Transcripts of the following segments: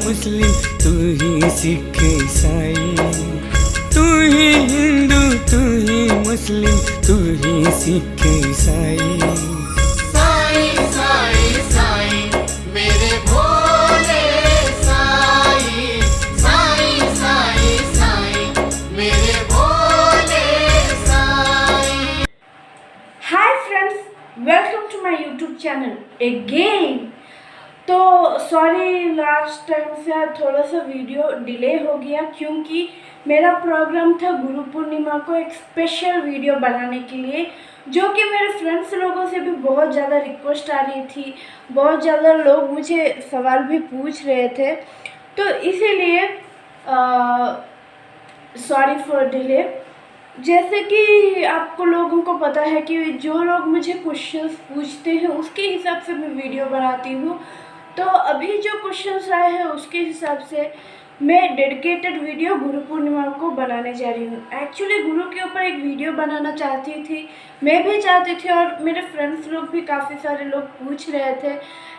मुस्लिम, तू ही सिख ईसाई, तू ही हिंदू, तू ही मुस्लिम, तू ही सिख ईसाई। साईं साईं साईं मेरे भोले साईं, साईं साईं साईं मेरे भोले Sai. Hi friends, welcome to my YouTube channel again. तो सॉरी, लास्ट टाइम से थोड़ा सा वीडियो डिले हो गया क्योंकि मेरा प्रोग्राम था गुरु पूर्णिमा को एक स्पेशल वीडियो बनाने के लिए, जो कि मेरे फ्रेंड्स लोगों से भी बहुत ज़्यादा रिक्वेस्ट आ रही थी। बहुत ज़्यादा लोग मुझे सवाल भी पूछ रहे थे, तो इसीलिए सॉरी फॉर डिले। जैसे कि आपको लोगों को पता है कि जो लोग मुझे क्वेश्चंस पूछते हैं उसके हिसाब से मैं वीडियो बनाती हूँ। तो अभी जो क्वेश्चंस आए हैं उसके हिसाब से मैं डेडिकेटेड वीडियो गुरु पूर्णिमा को बनाने जा रही हूँ। एक्चुअली गुरु के ऊपर एक वीडियो बनाना चाहती थी, मैं भी चाहती थी और मेरे फ्रेंड्स लोग भी, काफ़ी सारे लोग पूछ रहे थे।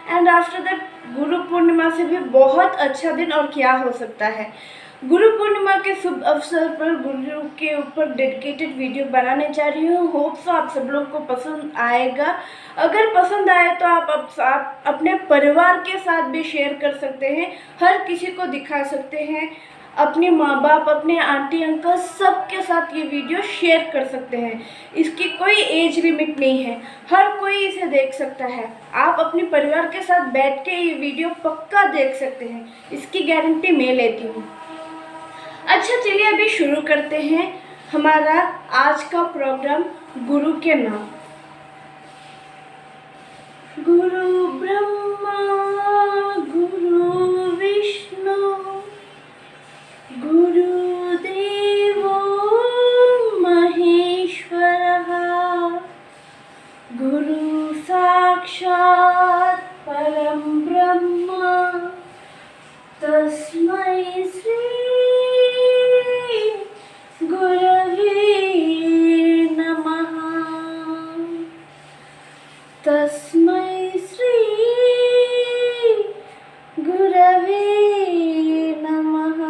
And after that Guru Purnima से भी बहुत अच्छा दिन और क्या हो सकता है। गुरु पूर्णिमा के शुभ अवसर पर गुरु के ऊपर डेडिकेटेड वीडियो बनाने जा रही हूँ। होप सो आप सब लोग को पसंद आएगा। अगर पसंद आए तो आप अपने परिवार के साथ भी शेयर कर सकते हैं, हर किसी को दिखा सकते हैं, अपने माँ बाप, अपने आंटी अंकल सबके साथ ये वीडियो शेयर कर सकते हैं। इसकी कोई एज लिमिट नहीं है, हर कोई इसे देख सकता है। आप अपने परिवार के साथ बैठ के ये वीडियो पक्का देख सकते हैं, इसकी गारंटी मैं लेती हूँ। अच्छा, चलिए अभी शुरू करते हैं हमारा आज का प्रोग्राम गुरु के नाम। गुरु ब्रह्मा गुरु विष्णु गुरु देवो महेश्वरः, गुरु साक्षात् परम ब्रह्म तस्मै श्री गुरवे नमः, तस्मै श्री गुरवे नमः,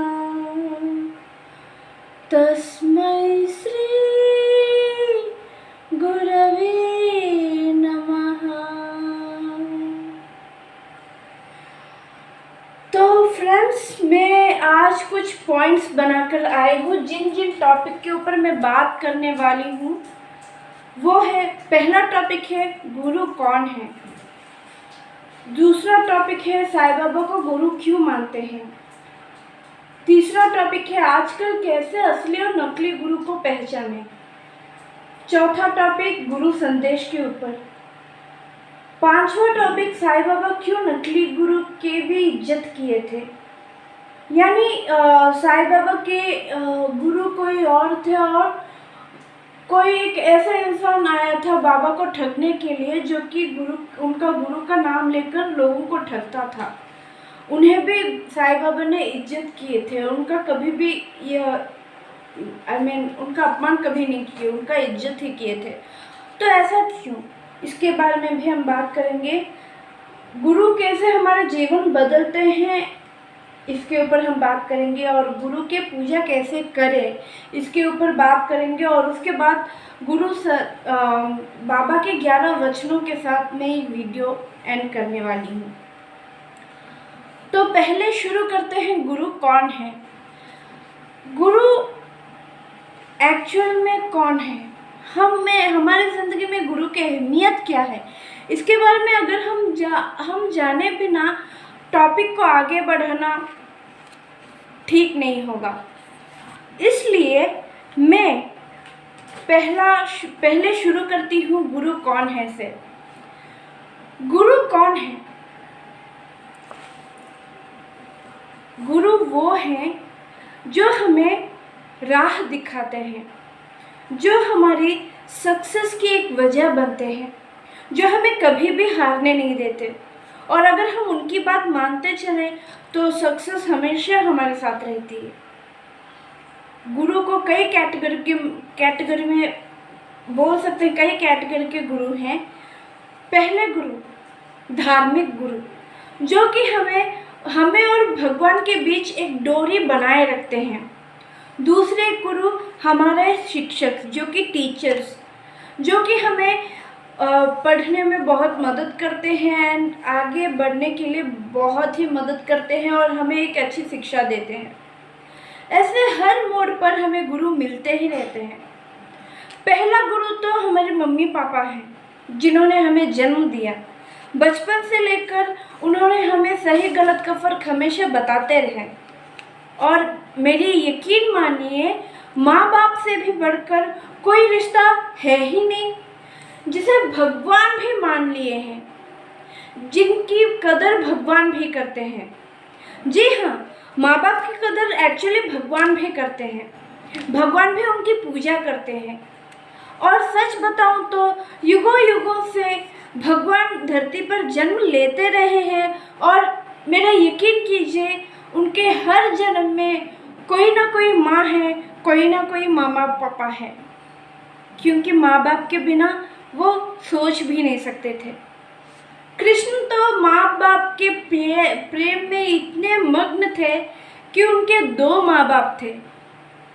तस्मै श्री गुरवे नमः। तो फ्रेंड्स, मैं आज कुछ पॉइंट्स बनाकर आई हूँ जिन जिन टॉपिक के ऊपर मैं बात करने वाली हूँ। वो है, पहला टॉपिक है गुरु कौन है। दूसरा टॉपिक है साईं बाबा को गुरु क्यों मानते हैं। तीसरा टॉपिक है आजकल कैसे असली और नकली गुरु को पहचानें। चौथा टॉपिक गुरु संदेश के ऊपर। पांचवा टॉपिक साईं बाबा क्यों नकली गुरु के भी इज्जत किए थे, यानी साईं बाबा के गुरु कोई और थे और कोई एक ऐसा इंसान आया था बाबा को ठगने के लिए, जो कि उनका गुरु का नाम लेकर लोगों को ठगता था। उन्हें भी साईं बाबा ने इज्जत किए थे, उनका कभी भी उनका अपमान कभी नहीं किए, उनका इज्जत ही किए थे। तो ऐसा क्यों, इसके बारे में भी हम बात करेंगे। गुरु कैसे हमारा जीवन बदलते हैं, इसके ऊपर हम बात करेंगे। और गुरु के पूजा कैसे करें, इसके ऊपर बात करेंगे। और उसके बाद बाबा के 11 वचनों के साथ मैं ये वीडियो एंड करने वाली हूँ। तो पहले शुरू करते हैं, गुरु कौन है। गुरु एक्चुअल में कौन है, हमारी ज़िंदगी में गुरु की अहमियत क्या है, इसके बारे में अगर हम जाने बिना टॉपिक को आगे बढ़ाना ठीक नहीं होगा। इसलिए मैं पहले शुरू करती हूँ गुरु कौन है से। गुरु कौन है? गुरु वो हैं जो हमें राह दिखाते हैं, जो हमारी सक्सेस की एक वजह बनते हैं, जो हमें कभी भी हारने नहीं देते। और अगर हम उनकी बात मानते चलें तो सक्सेस हमेशा हमारे साथ रहती है। गुरु को कई कैटेगरी में बोल सकते हैं, कई कैटेगरी के गुरु हैं। पहले गुरु धार्मिक गुरु, जो कि हमें हमें और भगवान के बीच एक डोरी बनाए रखते हैं। दूसरे गुरु हमारे शिक्षक जो कि टीचर्स, जो कि हमें पढ़ने में बहुत मदद करते हैं, आगे बढ़ने के लिए बहुत ही मदद करते हैं और हमें एक अच्छी शिक्षा देते हैं। ऐसे हर मोड़ पर हमें गुरु मिलते ही रहते हैं। पहला गुरु तो हमारे मम्मी पापा हैं, जिन्होंने हमें जन्म दिया। बचपन से लेकर उन्होंने हमें सही गलत का फ़र्क हमेशा बताते रहे। और मेरी यकीन मानिए, माँ बाप से भी बढ़कर कोई रिश्ता है ही नहीं, जिसे भगवान भी मान लिए हैं, जिनकी कदर भगवान भी करते हैं। जी हाँ, माँ बाप की कदर एक्चुअली भगवान भी करते हैं, भगवान भी उनकी पूजा करते हैं। और सच बताऊं तो युगों युगों से भगवान धरती पर जन्म लेते रहे हैं और मेरा यकीन कीजिए, उनके हर जन्म में कोई ना कोई माँ है, कोई ना कोई मामा पापा है, क्योंकि माँ बाप के बिना वो सोच भी नहीं सकते थे। कृष्ण तो माँ बाप के प्रेम में इतने मग्न थे कि उनके 2 माँ बाप थे,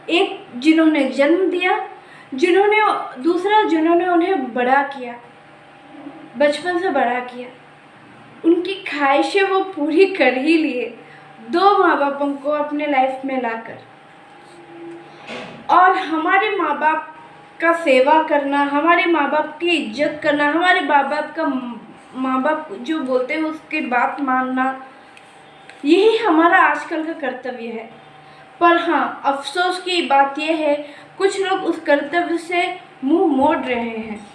एक जिन्होंने जन्म दिया, दूसरा जिन्होंने उन्हें बड़ा किया, बचपन से बड़ा किया। उनकी ख्वाहिशें वो पूरी कर ही लिए 2 माँ बापों को अपने लाइफ में लाकर। और हमारे माँ बाप का सेवा करना, हमारे माँ बाप की इज्जत करना, हमारे माँ बाप जो बोलते हैं उसकी बात मानना, यही हमारा आजकल का कर्तव्य है। पर हाँ, अफसोस की बात यह है, कुछ लोग उस कर्तव्य से मुंह मोड़ रहे हैं।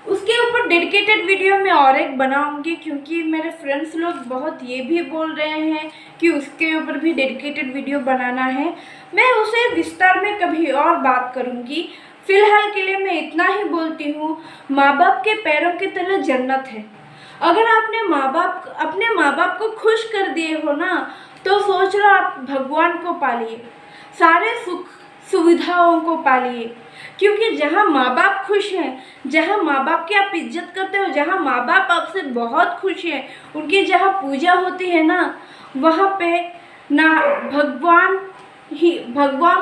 उसके ऊपर डेडिकेटेड वीडियो मैं और एक बनाऊंगी, क्योंकि मेरे फ्रेंड्स लोग बहुत ये भी बोल रहे हैं कि उसके ऊपर भी डेडिकेटेड वीडियो बनाना है। मैं उसे विस्तार में कभी और बात करूंगी। फ़िलहाल के लिए मैं इतना ही बोलती हूँ, माँ बाप के पैरों की तरह जन्नत है। अगर आपने अपने माँ बाप को खुश कर दिए हो ना, तो सोच लो आप भगवान को पालिए, सारे सुख सुविधाओं को पालिए। क्योंकि जहाँ माँ बाप खुश हैं, जहाँ माँ बाप की आप इज्जत करते हो, जहाँ माँ बाप आपसे बहुत खुश हैं, उनकी जहाँ पूजा होती है ना, वहाँ पे ना भगवान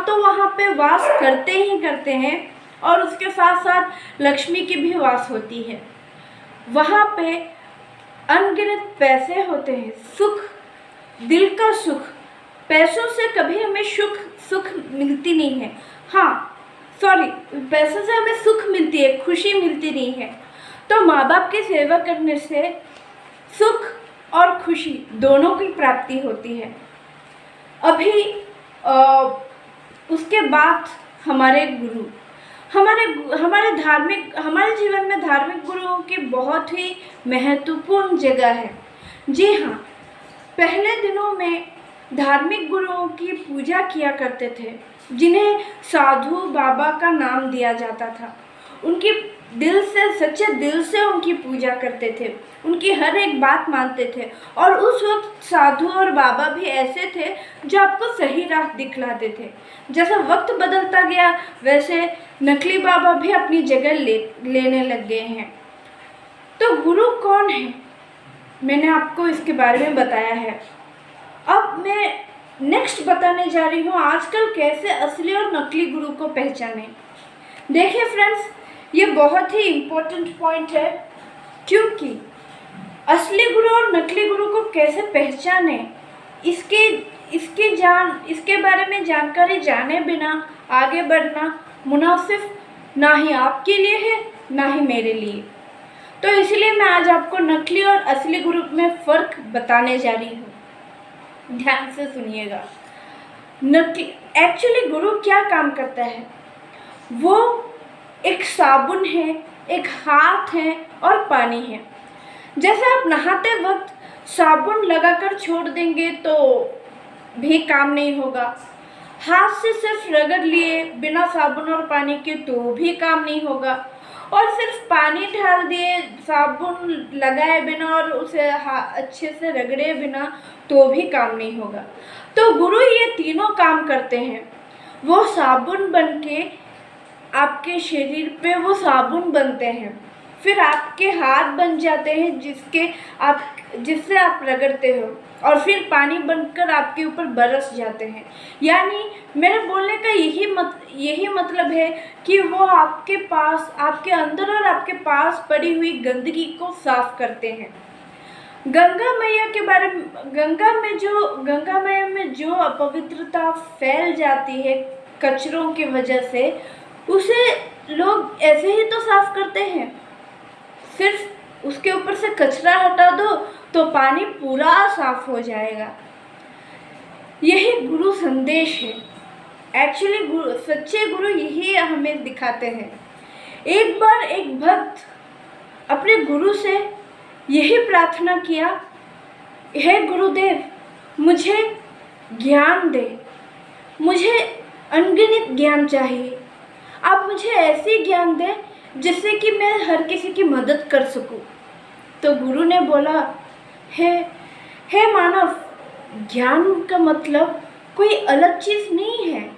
तो वहाँ पे वास करते ही करते हैं, और उसके साथ साथ लक्ष्मी की भी वास होती है। वहाँ पे अनगिनत पैसे होते हैं, सुख, दिल का सुख। पैसों से कभी हमें सुख मिलती नहीं है। हाँ सॉरी, पैसों से हमें सुख मिलती है, खुशी मिलती नहीं है। तो माँ बाप की सेवा करने से सुख और खुशी दोनों की प्राप्ति होती है। अभी उसके बाद हमारे गुरु, हमारे जीवन में धार्मिक गुरुओं की बहुत ही महत्वपूर्ण जगह है। जी हाँ, पहले दिनों में धार्मिक गुरुओं की पूजा किया करते थे, जिन्हें साधु बाबा का नाम दिया जाता था। उनकी सच्चे दिल से उनकी पूजा करते थे, उनकी हर एक बात मानते थे। और उस वक्त साधु और बाबा भी ऐसे थे जो आपको सही राह दिखलाते थे। जैसा वक्त बदलता गया, वैसे नकली बाबा भी अपनी जगह लेने लग गए हैं। तो गुरु कौन है, मैंने आपको इसके बारे में बताया है। अब मैं नेक्स्ट बताने जा रही हूँ आजकल कैसे असली और नकली गुरु को पहचानें। देखिए फ्रेंड्स, ये बहुत ही इम्पोर्टेंट पॉइंट है, क्योंकि असली गुरु और नकली गुरु को कैसे पहचानें, इसके बारे में जानकारी जाने बिना आगे बढ़ना मुनासिब ना ही आपके लिए है, ना ही मेरे लिए। तो इसलिए मैं आज आपको नकली और असली गुरु में फ़र्क बताने जा रही हूँ। ध्यान से सुनिएगा। एक्चुअली गुरु क्या काम करता है? वो एक साबुन है, एक हाथ है और पानी है। जैसे आप नहाते वक्त साबुन लगाकर छोड़ देंगे तो भी काम नहीं होगा, हाथ से सिर्फ रगड़ लिए बिना साबुन और पानी के तो भी काम नहीं होगा, और सिर्फ पानी डाल दिए साबुन लगाए बिना और उसे अच्छे से रगड़े बिना तो भी काम नहीं होगा। तो गुरु ये तीनों काम करते हैं। वो साबुन बनके आपके शरीर पे वो साबुन बनते हैं, फिर आपके हाथ बन जाते हैं जिससे आप रगड़ते हो। और फिर पानी बनकर आपके ऊपर बरस जाते हैं। यानी मेरे बोलने का यही मतलब है कि वो आपके पास, आपके अंदर और आपके पास पड़ी हुई गंदगी को साफ करते हैं। गंगा मैया में जो अपवित्रता फैल जाती है कचरों की वजह से, उसे लोग ऐसे ही तो साफ करते हैं। सिर्फ उसके ऊपर से कचरा हटा दो तो पानी पूरा साफ हो जाएगा। यही गुरु संदेश है। एक्चुअली सच्चे गुरु यही हमें दिखाते हैं। एक बार एक भक्त अपने गुरु से यही प्रार्थना किया, हे गुरुदेव, मुझे ज्ञान दे, मुझे अनगिनत ज्ञान चाहिए। आप मुझे ऐसी ज्ञान दें जिससे कि मैं हर किसी की मदद कर सकूं। तो गुरु ने बोला, हे मानव, ज्ञान का मतलब कोई अलग चीज़ नहीं है।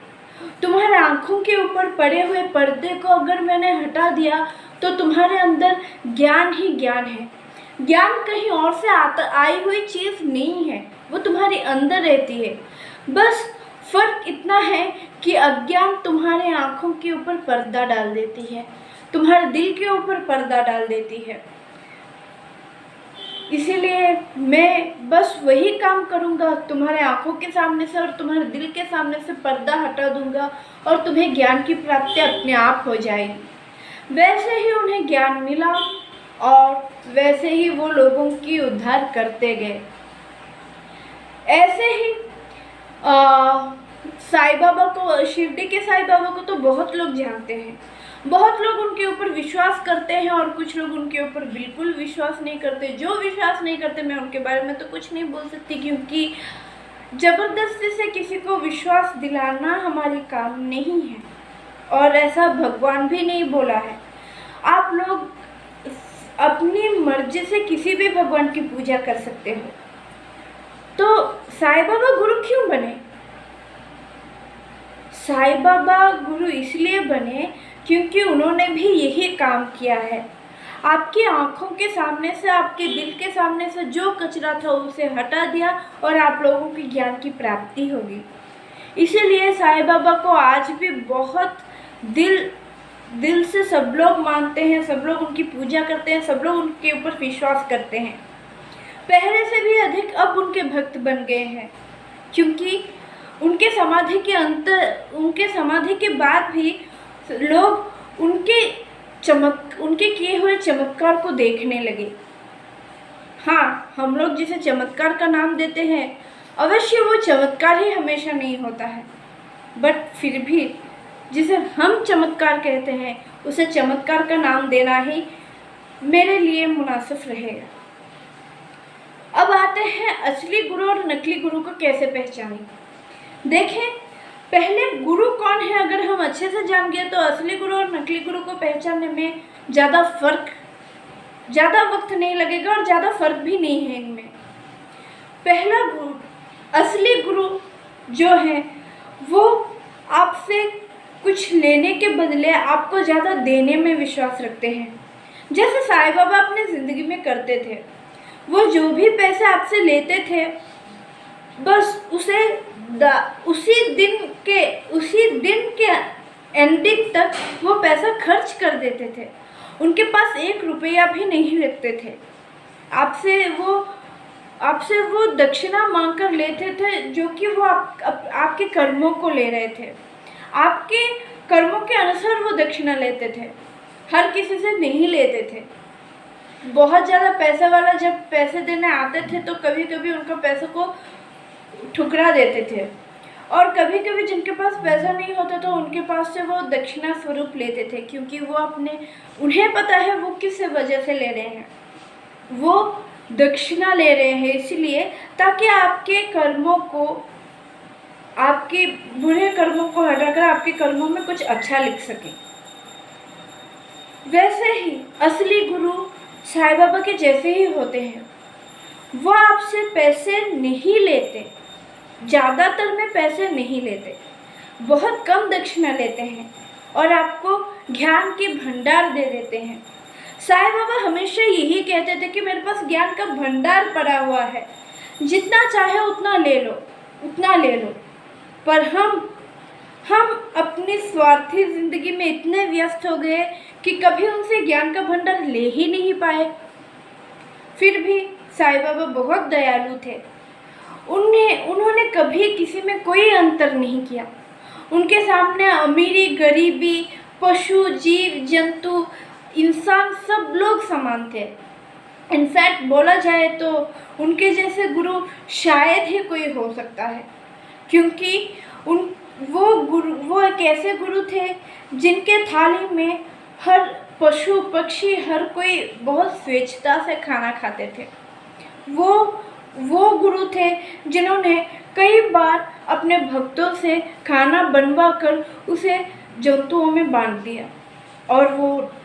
तुम्हारे आँखों के ऊपर पड़े हुए पर्दे को अगर मैंने हटा दिया तो तुम्हारे अंदर ज्ञान ही ज्ञान है। ज्ञान कहीं और से आई हुई चीज़ नहीं है, वो तुम्हारे अंदर रहती है। बस फ़र्क इतना है कि अज्ञान तुम्हारे आँखों के ऊपर पर्दा डाल देती है, तुम्हारे दिल के ऊपर पर्दा डाल देती है। इसीलिए मैं बस वही काम करूँगा, तुम्हारे आँखों के सामने से और तुम्हारे दिल के सामने से पर्दा हटा दूँगा और तुम्हें ज्ञान की प्राप्ति अपने आप हो जाएगी। वैसे ही उन्हें ज्ञान मिला और वैसे ही वो लोगों की उद्धार करते गए। ऐसे ही साईं बाबा को, शिरडी के साईं बाबा को तो बहुत लोग जानते हैं, बहुत लोग उनके ऊपर विश्वास करते हैं और कुछ लोग उनके ऊपर बिल्कुल विश्वास नहीं करते। जो विश्वास नहीं करते, मैं उनके बारे में तो कुछ नहीं बोल सकती, क्योंकि ज़बरदस्ती से किसी को विश्वास दिलाना हमारी काम नहीं है और ऐसा भगवान भी नहीं बोला है। आप लोग अपनी मर्जी से किसी भी भगवान की पूजा कर सकते हो। तो साईं बाबा गुरु क्यों बने? साईं बाबा गुरु इसलिए बने क्योंकि उन्होंने भी यही काम किया है। आपकी आँखों के सामने से, आपके दिल के सामने से जो कचरा था उसे हटा दिया और आप लोगों की ज्ञान की प्राप्ति होगी। इसीलिए साईं बाबा को आज भी बहुत दिल से सब लोग मानते हैं, सब लोग उनकी पूजा करते हैं, सब लोग उनके ऊपर विश्वास करते हैं। पहले से भी अधिक अब उनके भक्त बन गए हैं, क्योंकि उनके समाधि के बाद भी लोग उनके किए हुए चमत्कार को देखने लगे। हाँ, हम लोग जिसे चमत्कार का नाम देते हैं, अवश्य वो चमत्कार ही हमेशा नहीं होता है, बट फिर भी जिसे हम चमत्कार कहते हैं उसे चमत्कार का नाम देना ही मेरे लिए मुनासिब रहेगा। अब आते हैं असली गुरु और नकली गुरु को कैसे पहचानें। देखें, पहले गुरु कौन है अगर हम अच्छे से जान गए तो असली गुरु और नकली गुरु को पहचानने में ज़्यादा वक्त नहीं लगेगा और ज़्यादा फ़र्क भी नहीं है इनमें। पहला गुरु, असली गुरु जो है वो आपसे कुछ लेने के बदले आपको ज़्यादा देने में विश्वास रखते हैं। जैसे साईं बाबा अपनी ज़िंदगी में करते थे, वो जो भी पैसे आपसे लेते थे बस उसी दिन के एंडिंग तक वो पैसा खर्च कर देते थे। उनके पास 1 रुपया भी नहीं रखते थे। आपसे वो दक्षिणा मांग कर लेते थे, जो कि वो आपके कर्मों को ले रहे थे। आपके कर्मों के अनुसार वो दक्षिणा लेते थे, हर किसी से नहीं लेते थे। बहुत ज़्यादा पैसे वाला जब पैसे देने आते थे तो कभी कभी उनका पैसे को ठुकरा देते थे, और कभी कभी जिनके पास पैसा नहीं होता तो उनके पास से वो दक्षिणा स्वरूप लेते थे, क्योंकि वो उन्हें पता है वो किस वजह से ले रहे हैं। वो दक्षिणा ले रहे हैं इसलिए ताकि आपके बुरे कर्मों को हटाकर आपके कर्मों में कुछ अच्छा लिख सके। वैसे ही असली गुरु साईं बाबा के जैसे ही होते हैं। वो आपसे पैसे नहीं लेते, ज़्यादातर में पैसे नहीं लेते, बहुत कम दक्षिणा लेते हैं और आपको ज्ञान के भंडार दे देते हैं। साईं बाबा हमेशा यही कहते थे कि मेरे पास ज्ञान का भंडार पड़ा हुआ है, जितना चाहे उतना ले लो। पर हम अपनी स्वार्थी ज़िंदगी में इतने व्यस्त हो गए कि कभी उनसे ज्ञान का भंडार ले ही नहीं पाए। फिर भी साईं बाबा बहुत दयालु थे। उन्होंने कभी किसी में कोई अंतर नहीं किया। उनके सामने अमीरी, गरीबी, पशु, जीव जंतु, इंसान सब लोग समान थे। इनफैक्ट बोला जाए तो उनके जैसे गुरु शायद ही कोई हो सकता है, क्योंकि वो एक ऐसे गुरु थे जिनके थाली में हर पशु पक्षी हर कोई बहुत स्वेच्छता से खाना खाते थे। वो गुरु थे जिन्होंने कई बार अपने भक्तों से खाना बनवा कर उसे जंतुओं में बांट दिया, और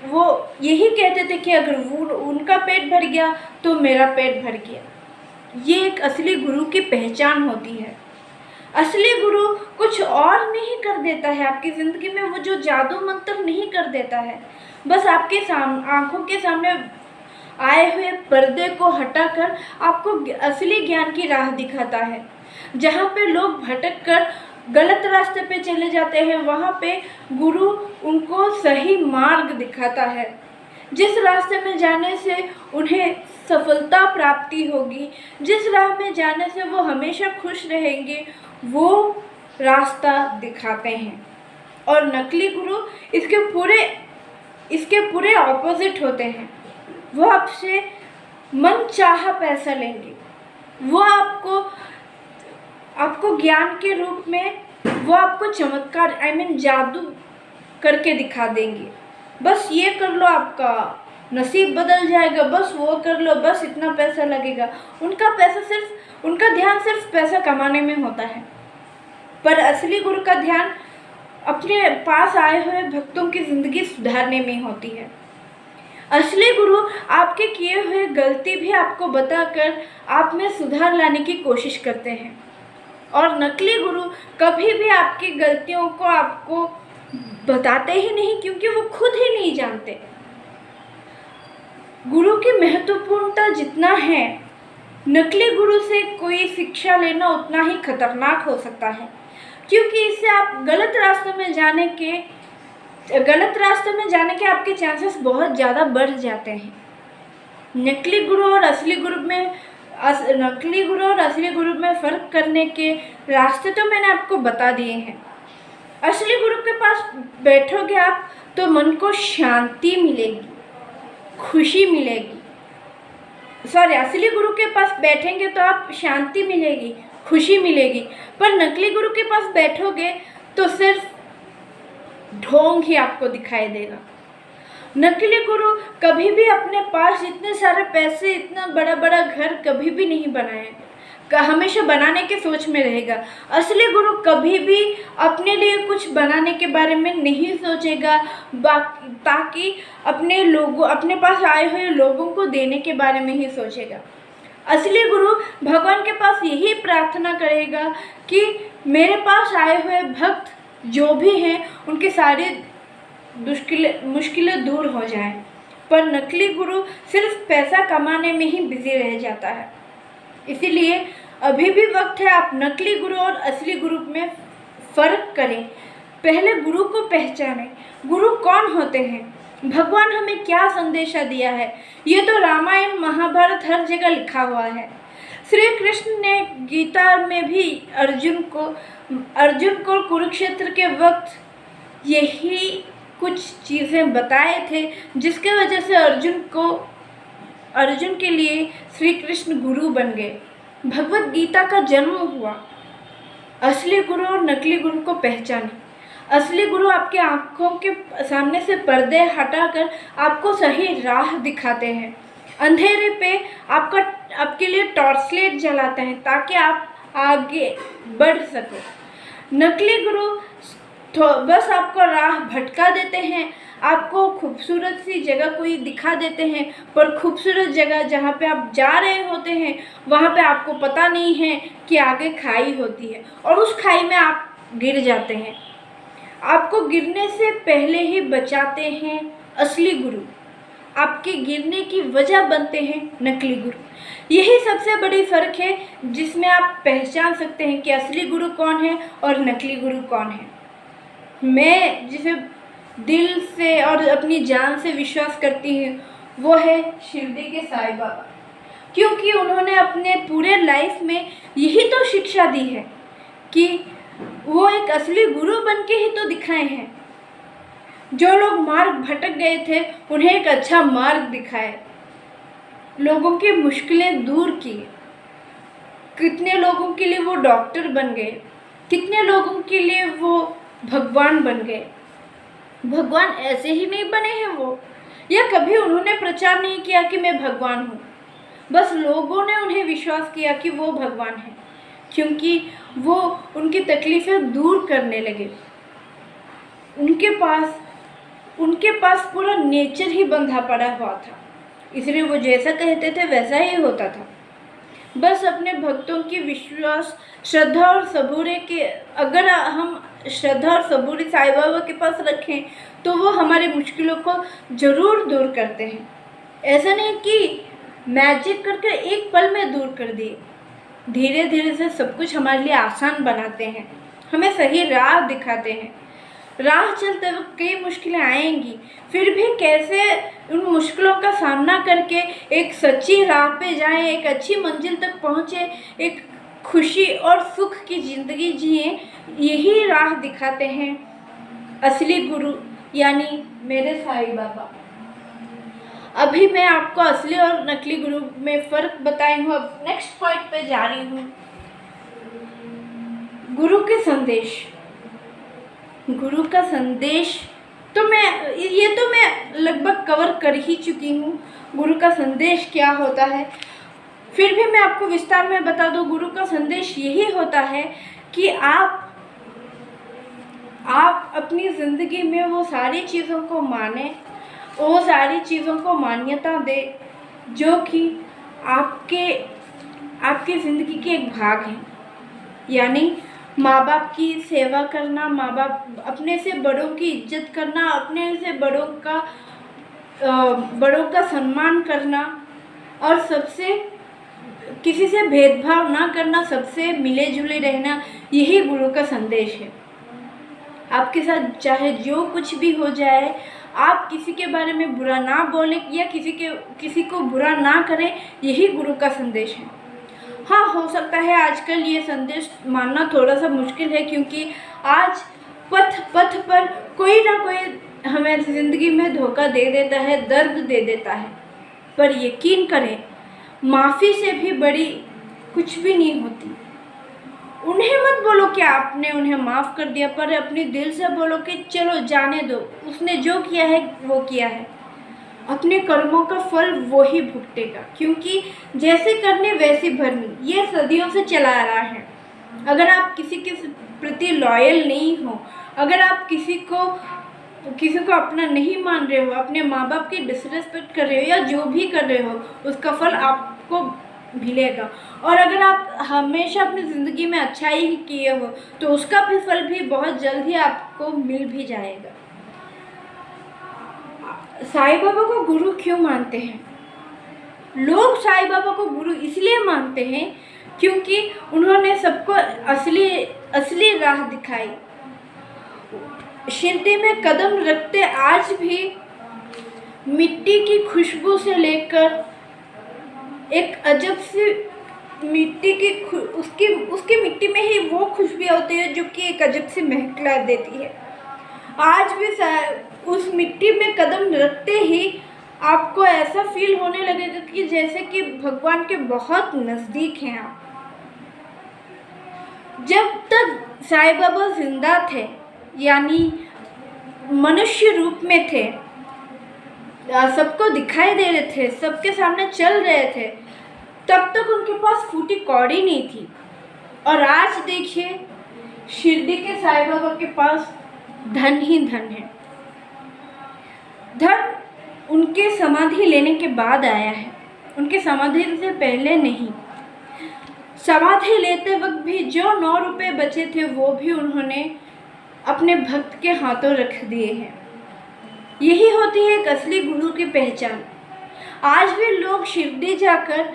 वो यही कहते थे कि अगर उनका पेट भर गया तो मेरा पेट भर गया। ये एक असली गुरु की पहचान होती है। असली गुरु कुछ और नहीं कर देता है आपकी ज़िंदगी में, वो जो जादू मंत्र नहीं कर देता है, बस आपके आँखों के सामने आए हुए पर्दे को हटाकर आपको असली ज्ञान की राह दिखाता है। जहाँ पे लोग भटक कर गलत रास्ते पे चले जाते हैं, वहाँ पे गुरु उनको सही मार्ग दिखाता है। जिस रास्ते में जाने से उन्हें सफलता प्राप्ति होगी, जिस राह में जाने से वो हमेशा खुश रहेंगे, वो रास्ता दिखाते हैं। और नकली गुरु इसके पूरे ऑपोजिट होते हैं। वो आपसे मनचाहा पैसा लेंगे। वो आपको ज्ञान के रूप में वो आपको चमत्कार जादू करके दिखा देंगे। बस ये कर लो, आपका नसीब बदल जाएगा, बस वो कर लो, बस इतना पैसा लगेगा। उनका ध्यान सिर्फ पैसा कमाने में होता है। पर असली गुरु का ध्यान अपने पास आए हुए भक्तों की ज़िंदगी सुधारने में होती है। असली गुरु आपके किए हुए गलती भी आपको बताकर आप में सुधार लाने की कोशिश करते हैं, और नकली गुरु कभी भी आपकी गलतियों को आपको बताते ही नहीं, क्योंकि वो खुद ही नहीं जानते। गुरु की महत्वपूर्णता जितना है, नकली गुरु से कोई शिक्षा लेना उतना ही खतरनाक हो सकता है, क्योंकि इससे आप गलत रास्ते में जाने के आपके चांसेस बहुत ज़्यादा बढ़ जाते हैं। नकली गुरु और असली गुरु में फ़र्क करने के रास्ते तो मैंने आपको बता दिए हैं। असली गुरु के पास बैठोगे आप तो मन को शांति मिलेगी, खुशी मिलेगी। असली गुरु के पास बैठेंगे तो आप शांति मिलेगी, खुशी मिलेगी। पर नकली गुरु के पास बैठोगे तो सिर्फ ढोंग ही आपको दिखाई देगा। नकली गुरु कभी भी अपने पास इतने सारे पैसे, इतना बड़ा बड़ा घर कभी भी नहीं बनाए, हमेशा बनाने के सोच में रहेगा। असली गुरु कभी भी अपने लिए कुछ बनाने के बारे में नहीं सोचेगा, ताकि अपने पास आए हुए लोगों को देने के बारे में ही सोचेगा। असली गुरु भगवान के पास यही प्रार्थना करेगा कि मेरे पास आए हुए भक्त जो भी हैं उनकी सारी मुश्किलें दूर हो जाएं। पर नकली गुरु सिर्फ पैसा कमाने में ही बिजी रह जाता है। इसीलिए अभी भी वक्त है आप नकली गुरु और असली गुरु में फ़र्क करें। पहले गुरु को पहचानें। गुरु कौन होते हैं, भगवान हमें क्या संदेशा दिया है, ये तो रामायण महाभारत हर जगह लिखा हुआ है। श्री कृष्ण ने गीता में भी अर्जुन को कुरुक्षेत्र के वक्त यही कुछ चीज़ें बताए थे, जिसके वजह से अर्जुन के लिए श्री कृष्ण गुरु बन गए। भगवत गीता का जन्म हुआ। असली गुरु और नकली गुरु को पहचानें। असली गुरु आपके आँखों के सामने से पर्दे हटाकर आपको सही राह दिखाते हैं। अंधेरे पे आपके लिए टॉर्च लाइट जलाते हैं ताकि आप आगे बढ़ सको। नकली गुरु बस आपको राह भटका देते हैं, आपको खूबसूरत सी जगह कोई दिखा देते हैं, पर खूबसूरत जगह जहाँ पे आप जा रहे होते हैं वहाँ पे आपको पता नहीं है कि आगे खाई होती है, और उस खाई में आप गिर जाते हैं। आपको गिरने से पहले ही बचाते हैं असली गुरु। आपके गिरने की वजह बनते हैं नकली गुरु। यही सबसे बड़ी फ़र्क है जिसमें आप पहचान सकते हैं कि असली गुरु कौन है और नकली गुरु कौन है। मैं जिसे दिल से और अपनी जान से विश्वास करती हूँ वो है शिरडी के साईं बाबा, क्योंकि उन्होंने अपने पूरे लाइफ में यही तो शिक्षा दी है कि वो एक असली गुरु बन के ही तो दिखाए हैं। जो लोग मार्ग भटक गए थे उन्हें एक अच्छा मार्ग दिखाए, लोगों की मुश्किलें दूर की। कितने लोगों के लिए वो डॉक्टर बन गए, कितने लोगों के लिए वो भगवान बन गए। भगवान ऐसे ही नहीं बने हैं वो, या कभी उन्होंने प्रचार नहीं किया कि मैं भगवान हूँ। बस लोगों ने उन्हें विश्वास किया कि वो भगवान है, क्योंकि वो उनकी तकलीफ़ें दूर करने लगे। उनके पास पूरा नेचर ही बंधा पड़ा हुआ था, इसलिए वो जैसा कहते थे वैसा ही होता था। बस अपने भक्तों की विश्वास, श्रद्धा और सबूरे के, अगर हम श्रद्धा और सबूरी साईं बाबा के पास रखें तो वो हमारी मुश्किलों को ज़रूर दूर करते हैं। ऐसा नहीं कि मैजिक करके एक पल में दूर कर दिए, धीरे धीरे से सब कुछ हमारे लिए आसान बनाते हैं, हमें सही राह दिखाते हैं। राह चलते वक्त कई मुश्किलें आएंगी, फिर भी कैसे उन मुश्किलों का सामना करके एक सच्ची राह पे जाएं, एक अच्छी मंजिल तक पहुँचे, एक खुशी और सुख की ज़िंदगी जिएं, यही राह दिखाते हैं असली गुरु यानी मेरे साईं बाबा। अभी मैं आपको असली और नकली गुरु में फ़र्क बताई हूँ। अब नेक्स्ट पॉइंट पे जा रही हूँ। गुरु के संदेश। गुरु का संदेश तो मैं लगभग कवर कर ही चुकी हूँ। गुरु का संदेश क्या होता है, फिर भी मैं आपको विस्तार में बता दूँ। गुरु का संदेश यही होता है कि आप अपनी ज़िंदगी में वो सारी चीज़ों को मानें, वो सारी चीज़ों को मान्यता दे जो कि आपकी ज़िंदगी के एक भाग हैं। यानी माँ बाप की सेवा करना, अपने से बड़ों की इज्जत करना, अपने से बड़ों का सम्मान करना और सबसे किसी से भेदभाव ना करना, सबसे मिले जुले रहना, यही गुरु का संदेश है। आपके साथ चाहे जो कुछ भी हो जाए, आप किसी के बारे में बुरा ना बोलें या किसी को बुरा ना करें, यही गुरु का संदेश है। हाँ, हो सकता है आजकल ये संदेश मानना थोड़ा सा मुश्किल है, क्योंकि आज पथ पर कोई ना कोई हमें ज़िंदगी में धोखा दे देता है, दर्द दे देता है। पर यकीन करें, माफ़ी से भी बड़ी कुछ भी नहीं होती। उन्हें मत बोलो कि आपने उन्हें माफ़ कर दिया, पर अपने दिल से बोलो कि चलो जाने दो, उसने जो किया है वो किया है। अपने कर्मों का फल वो ही भुगतेगा, क्योंकि जैसे करने वैसी भरनी, ये सदियों से चला आ रहा है। अगर आप किसी के प्रति लॉयल नहीं हो, अगर आप किसी को अपना नहीं मान रहे हो, अपने माँ बाप की डिसरिस्पेक्ट कर रहे हो या जो भी कर रहे हो, उसका फल आपको मिलेगा। और अगर आप हमेशा अपनी ज़िंदगी में अच्छाई ही किए हो तो उसका भी फल भी बहुत जल्द ही आपको मिल भी जाएगा। साईं बाबा को गुरु क्यों मानते हैं? लोग साईं बाबा को गुरु इसलिए मानते हैं क्योंकि उन्होंने सबको असली राह दिखाई। शिरडी में कदम रखते आज भी मिट्टी की खुशबू से लेकर एक अजब सी मिट्टी की उसकी मिट्टी में ही वो खुशबू होती है जो कि एक अजब सी महक ला देती है। आज भी उस मिट्टी में कदम रखते ही आपको ऐसा फील होने लगेगा कि जैसे कि भगवान के बहुत नज़दीक हैं आप। जब तक साईं बाबा जिंदा थे, यानी मनुष्य रूप में थे, सबको दिखाई दे रहे थे, सबके सामने चल रहे थे, तब तक उनके पास फूटी कौड़ी नहीं थी। और आज देखिए, शिरडी के साईं बाबा के पास धन ही धन है। धन उनके समाधि लेने के बाद आया है, उनके समाधि से पहले नहीं। समाधि लेते वक्त भी जो 9 रुपए बचे थे वो भी उन्होंने अपने भक्त के हाथों रख दिए हैं। यही होती है एक असली गुरु की पहचान। आज भी लोग शिरडी जाकर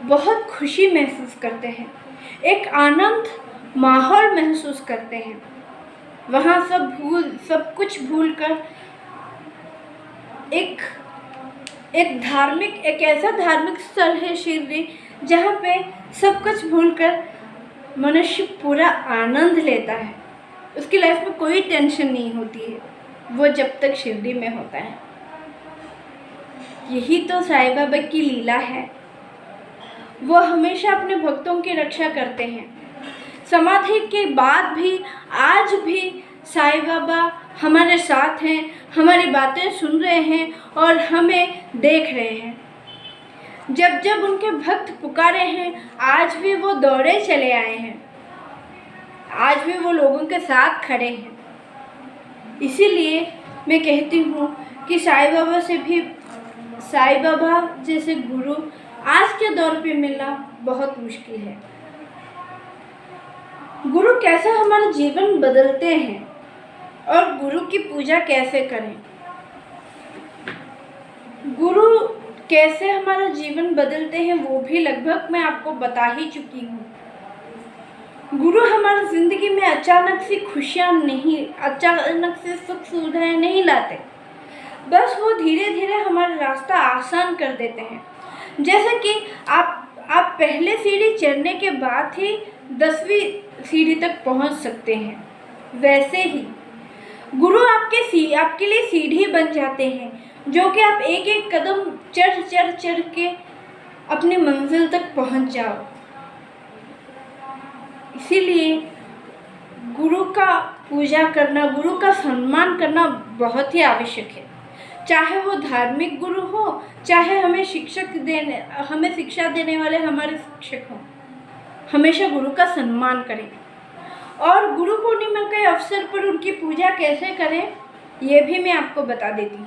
बहुत खुशी महसूस करते हैं, एक आनंद माहौल महसूस करते हैं। वहाँ सब कुछ भूलकर एक ऐसा धार्मिक स्थल है शिरडी, जहाँ पे सब कुछ भूलकर मनुष्य पूरा आनंद लेता है। उसकी लाइफ में कोई टेंशन नहीं होती है, वो जब तक शिरडी में होता है। यही तो साईं बाबा की लीला है। वो हमेशा अपने भक्तों की रक्षा करते हैं। समाधि के बाद भी आज भी साईं बाबा हमारे साथ हैं, हमारी बातें सुन रहे हैं और हमें देख रहे हैं। जब जब उनके भक्त पुकारे हैं, आज भी वो दौड़े चले आए हैं, आज भी वो लोगों के साथ खड़े हैं। इसीलिए मैं कहती हूँ कि साईं बाबा जैसे गुरु आज के दौर पे मिलना बहुत मुश्किल है। गुरु कैसे हमारा जीवन बदलते हैं और गुरु की पूजा कैसे करें, गुरु कैसे हमारा जीवन बदलते हैं, वो भी लगभग मैं आपको बता ही चुकी हूँ। गुरु हमारी ज़िंदगी में अचानक से खुशियाँ नहीं, अचानक से सुख सुविधाएं नहीं लाते, बस वो धीरे धीरे हमारा रास्ता आसान कर देते हैं। जैसे कि आप पहले सीढ़ी चढ़ने के बाद ही 10वीं सीढ़ी तक पहुंच सकते हैं, वैसे ही गुरु आपके लिए सीढ़ी बन जाते हैं, जो कि आप एक एक कदम चढ़ के अपनी मंजिल तक पहुंच जाओ। इसीलिए गुरु का पूजा करना, गुरु का सम्मान करना बहुत ही आवश्यक है। चाहे वो धार्मिक गुरु हो, चाहे हमें शिक्षा देने वाले हमारे शिक्षक हों, हमेशा गुरु का सम्मान करें। और गुरु पूर्णिमा के अवसर पर उनकी पूजा कैसे करें, ये भी मैं आपको बता देती हूँ।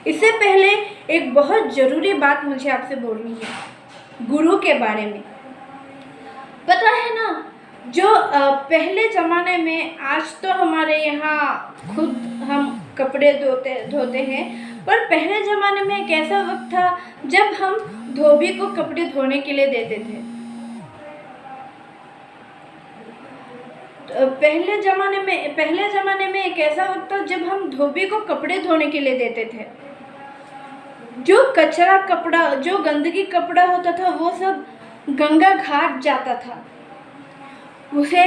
इससे पहले एक बहुत ज़रूरी बात मुझे आपसे बोलनी है गुरु के बारे में। पता है ना, जो पहले ज़माने में, आज तो हमारे यहाँ खुद हम कपड़े धोते हैं, पर पहले ज़माने में एक ऐसा वक्त था जब हम धोबी को कपड़े धोने के लिए देते थे। पहले ज़माने में एक ऐसा वक्त था जब हम धोबी को कपड़े धोने के लिए देते थे। जो कचरा कपड़ा, जो गंदगी कपड़ा होता था, वो सब गंगा घाट जाता था। उसे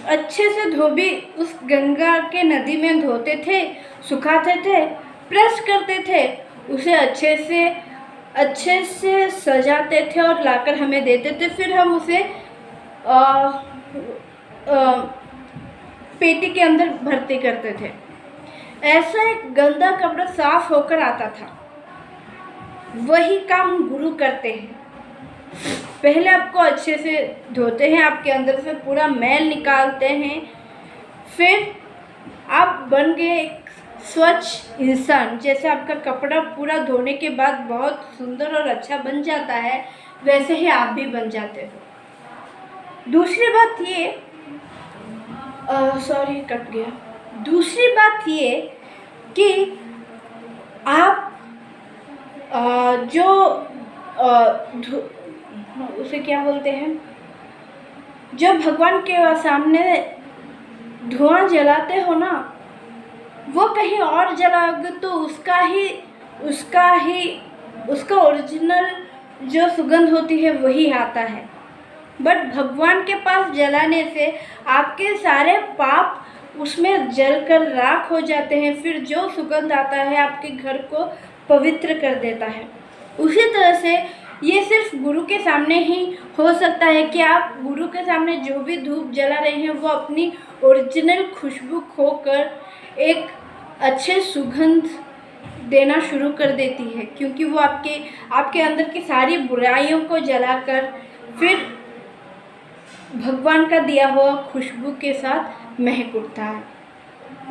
अच्छे से धोबी उस गंगा के नदी में धोते थे, सुखाते थे, प्रेस करते थे, उसे अच्छे से सजाते थे और लाकर हमें देते थे। फिर हम उसे पेटी के अंदर भर्ती करते थे। ऐसा एक गंदा कपड़ा साफ होकर आता था। वही काम गुरु करते हैं। पहले आपको अच्छे से धोते हैं, आपके अंदर से पूरा मैल निकालते हैं, फिर आप बन गए एक स्वच्छ इंसान। जैसे आपका कपड़ा पूरा धोने के बाद बहुत सुंदर और अच्छा बन जाता है, वैसे ही आप भी बन जाते हो। दूसरी बात ये कि आप उसे क्या बोलते हैं, जब भगवान के सामने धुआं जलाते हो ना, वो कहीं और जलाओगे तो उसका ओरिजिनल जो सुगंध होती है वही आता है। बट भगवान के पास जलाने से आपके सारे पाप उसमें जलकर राख हो जाते हैं। फिर जो सुगंध आता है आपके घर को पवित्र कर देता है। उसी तरह से ये सिर्फ गुरु के सामने ही हो सकता है कि आप गुरु के सामने जो भी धूप जला रहे हैं वो अपनी ओरिजिनल खुशबू खोकर एक अच्छे सुगंध देना शुरू कर देती है, क्योंकि वो आपके अंदर की सारी बुराइयों को जलाकर फिर भगवान का दिया हुआ खुशबू के साथ महक उठता है।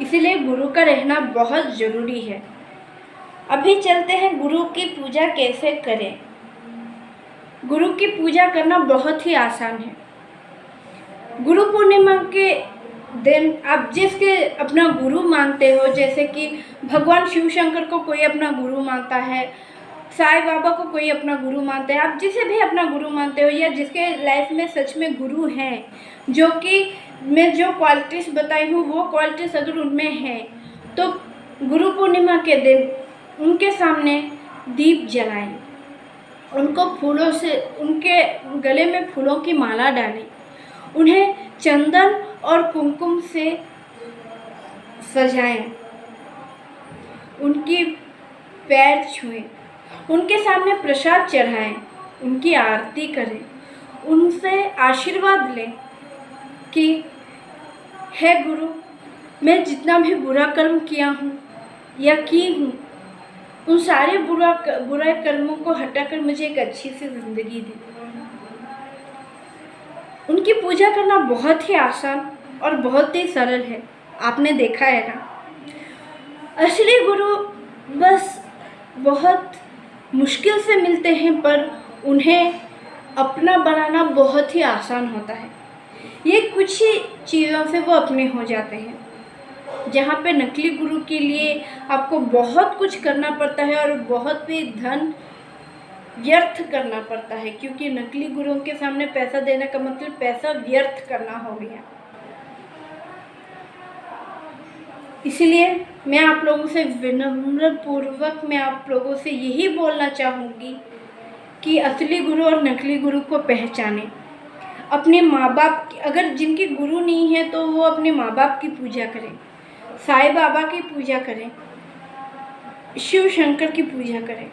इसीलिए गुरु का रहना बहुत ज़रूरी है। अभी चलते हैं गुरु की पूजा कैसे करें। गुरु की पूजा करना बहुत ही आसान है। गुरु पूर्णिमा के देन आप जिसके अपना गुरु मानते हो, जैसे कि भगवान शिव शंकर को कोई अपना गुरु मानता है, साईं बाबा को कोई अपना गुरु मानते हैं, आप जिसे भी अपना गुरु मानते हो या जिसके लाइफ में सच में गुरु हैं, जो कि मैं जो क्वालिटीज़ बताई हूँ वो क्वालिटीज़ अगर उनमें हैं, तो गुरु पूर्णिमा के दिन उनके सामने दीप जलाएं, उनको फूलों से, उनके गले में फूलों की माला डालें, उन्हें चंदन और कुमकुम से सजाएं, उनकी पैर छुएं, उनके सामने प्रसाद चढ़ाएं, उनकी आरती करें, उनसे आशीर्वाद लें कि हे गुरु, मैं जितना भी बुरा कर्म किया हूँ या की हूँ, उन सारे बुरे कर्मों को हटाकर मुझे एक अच्छी सी ज़िंदगी दे। उनकी पूजा करना बहुत ही आसान और बहुत ही सरल है, आपने देखा है ना। असली गुरु बस बहुत मुश्किल से मिलते हैं, पर उन्हें अपना बनाना बहुत ही आसान होता है। ये कुछ ही चीज़ों से वो अपने हो जाते हैं, जहाँ पे नकली गुरु के लिए आपको बहुत कुछ करना पड़ता है और बहुत भी धन व्यर्थ करना पड़ता है, क्योंकि नकली गुरुओं के सामने पैसा देने का मतलब पैसा व्यर्थ करना हो गया। इसलिए मैं आप लोगों से विनम्र पूर्वक मैं आप लोगों से यही बोलना चाहूँगी कि असली गुरु और नकली गुरु को पहचानें। अपने माँ बाप की, अगर जिनके गुरु नहीं है तो वो अपने माँ बाप की पूजा करें, साईं बाबा की पूजा करें, शिव शंकर की पूजा करें,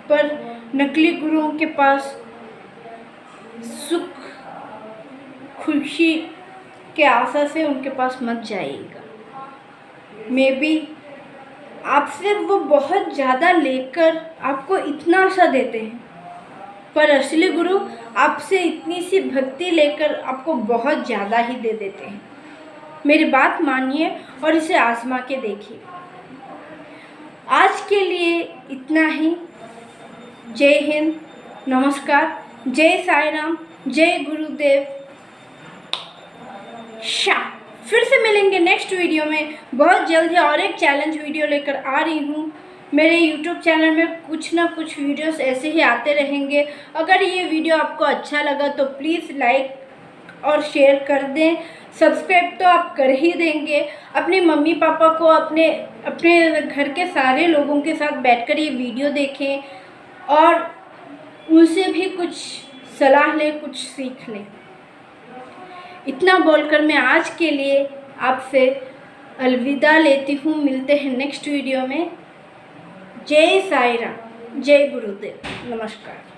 पर नकली गुरुओं के पास सुख खुशी के आशा से उनके पास मत जाइएगा। मे बी आपसे वो बहुत ज़्यादा लेकर आपको इतना सा देते हैं, पर असली गुरु आपसे इतनी सी भक्ति लेकर आपको बहुत ज़्यादा ही दे देते हैं। मेरी बात मानिए और इसे आजमा के देखिए। आज के लिए इतना ही। जय हिंद, नमस्कार, जय साईं राम, जय गुरुदेव। फिर से मिलेंगे नेक्स्ट वीडियो में बहुत जल्द ही, और एक चैलेंज वीडियो लेकर आ रही हूँ। मेरे YouTube चैनल में कुछ ना कुछ वीडियोस ऐसे ही आते रहेंगे। अगर ये वीडियो आपको अच्छा लगा तो प्लीज़ लाइक और शेयर कर दें। सब्सक्राइब तो आप कर ही देंगे। अपने मम्मी पापा को, अपने घर के सारे लोगों के साथ बैठकर ये वीडियो देखें और उनसे भी कुछ सलाह लें, कुछ सीख लें। इतना बोलकर मैं आज के लिए आपसे अलविदा लेती हूँ। मिलते हैं नेक्स्ट वीडियो में। जय साईं राम, जय गुरुदेव, नमस्कार।